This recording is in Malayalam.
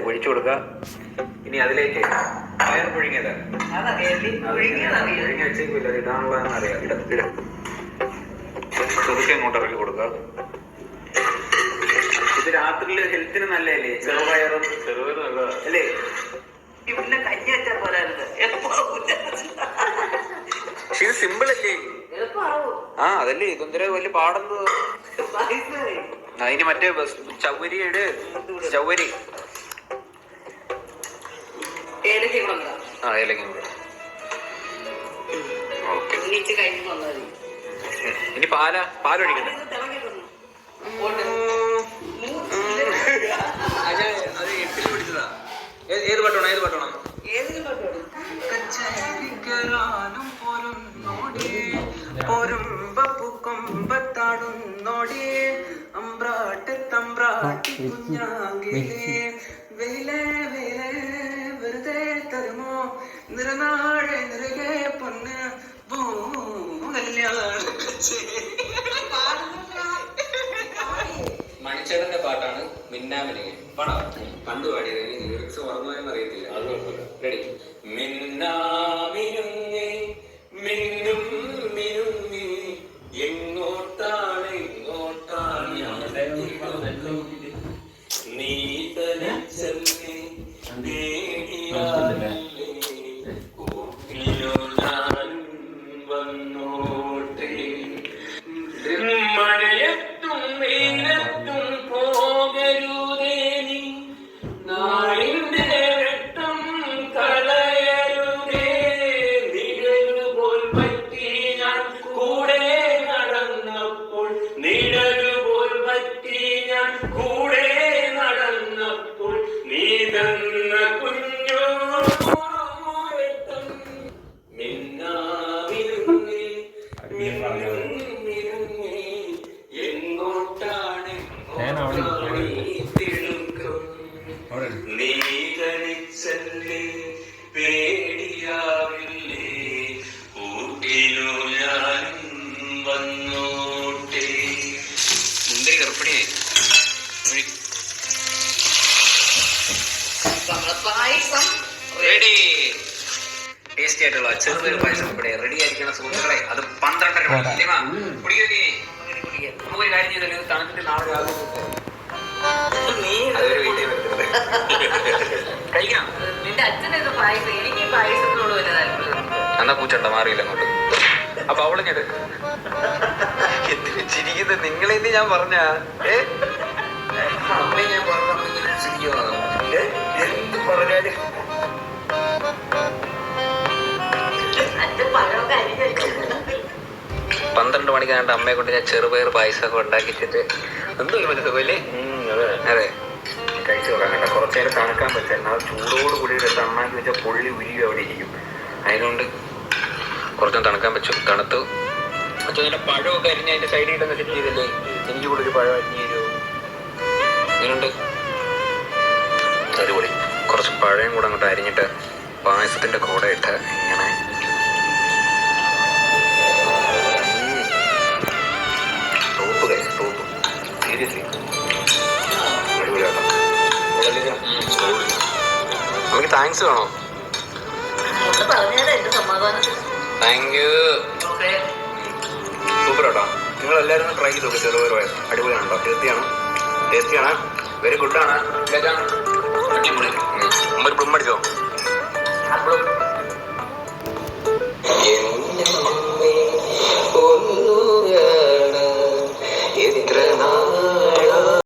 ഒഴിച്ചു കൊടുക്കുക. ഇനി അതിലേക്ക് പയർ പുഴുങ്ങിയത് പുഴുങ്ങി വെച്ചേക്കില്ല, ഇടാനുള്ളതെന്ന് അറിയാം. ഇട ചെറുക്കെ അങ്ങോട്ട് ഇറക്കി കൊടുക്കുക. ഇത് രാത്രിയിൽ ഹെൽത്തിന് നല്ലതല്ലേ? ചെറുപയറും നല്ലതാ അല്ലേ? പക്ഷെ ഇത് സിമ്പിൾ അല്ലേ? ആ അതല്ലേ ഇതൊന്നര വലിയ പാടുന്നത്. അതിന് മറ്റേ ചവ്വരി ഇട്, ചവ്വരി. ആ ഏലക്ക ഓക്കെ. ഇനി പാലൊഴിക്കണ്ടേ? അത് എട്ടിൽ പിടിച്ചതാ. ഏത് പാട്ടോണം? വെറുതെ തരുമോ നിറനാഴെ നിറകെ പൊന്ന് മണിച്ചേട്ടന്റെ പാട്ടാണ് മിന്നാമിനുങ്ങി. പണ്ട് പാടിയത്, ലിറിക്സ് മറന്നുപോയെന്ന് അറിയത്തില്ല. റെഡി? മിന്നാമിനുങ്ങി മിന്നും മിനുങ്ങി എങ്ങോട്ടാണ് നീ തനിച്ചല്ലേ വന്നോട്ടെ മഴയത്തും വെയിലത്തും പോകരുതേ നീ നാളിന്റെ വെട്ടം കളയരുതേ നിഴലുപോൽ പറ്റി ഞാൻ കൂടെ നടന്നപ്പോൾ നിഴലുപോൽ പറ്റി ഞാൻ കൂടെ നടന്നപ്പോൾ നീ തന്ന കുഞ്ഞോ മിന്നാമിരുങ്ങി എങ്ങോട്ടാണ് നീ കളിച്ചല്ലേ പേടിയാവില്ലേ ഊട്ടിനു ഞാൻ വന്നോട്ടെ. മുന്തിരി കറുപ്പടിയായി. റെഡി? ടേസ്റ്റി ആയിട്ടുള്ള ചെറുപയർ പായസം ഇവിടെ റെഡി ആയിരിക്കണം സുഹൃത്തുക്കളെ. അത് 12:30 കുടിക്കേ. നമുക്കൊരു കാര്യം ചെയ്തല്ലേ, തണുത്തിട്ട് നാളെ രാവിലെ അതൊരു വീട്ടിൽ വരുന്നത് കഴിക്കാം. എന്നാ പൂച്ചണ്ട മാറിയില്ല അങ്ങോട്ട്. അപ്പൊ അവളിഞ്ഞത് എന്തിനു ചിരിക്കുന്നത്? നിങ്ങളെന്ത് ഞാൻ പറഞ്ഞ അമ്മയെ ഞാൻ പറഞ്ഞ ചിരിക്കുമോ? എന്ത് പറഞ്ഞാല് 12 മണിക്ക് കണ്ട അമ്മയെ കൊണ്ട് ഞാൻ ചെറുപയർ പായസമൊക്കെ ഉണ്ടാക്കിച്ചിട്ട് എന്തൊരു മനസ്സല്ലേ? അതെ, കഴിച്ചു നോക്കാം കേട്ടോ. കുറച്ചേരം തണുക്കാൻ പറ്റില്ല. ആ ചൂടോട് കൂടി അമ്മാക്കി വെച്ചാൽ പൊള്ളി ഉരുകി അവിടെ ഇരിക്കും. അതിനുകൊണ്ട് കുറച്ചും തണുക്കാൻ പറ്റും. തണുത്തു പക്ഷെ അതിന്റെ പഴമൊക്കെ അരിഞ്ഞ് അതിന്റെ സൈഡിൽ ഇട്ടൊന്ന് സെറ്റ് ചെയ്തില്ലേ? എനിക്ക് കൂടെ ഒരു പഴം അരിഞ്ഞു തരുമോ? ഇതിനുണ്ട് അടിപൊളി. കുറച്ച് പഴയും കൂടെ അങ്ങോട്ട് അരിഞ്ഞിട്ട് പായസത്തിന്റെ കൂടെ ഇട്ട് ഇങ്ങനെ സീരിയസ്ലി അടിപൊളിയാട്ടോ. നമുക്ക് താങ്ക്സ് വേണോ? Thank you. സൂപ്പർ കേട്ടോ. നിങ്ങൾ എല്ലാവരും ട്രൈ ചെയ്ത് നോക്കുക. ചെറുപയർ പായസം അടിപൊളിയാണോ? ടേസ്റ്റിയാണ്, വെരി ഗുഡാണ്.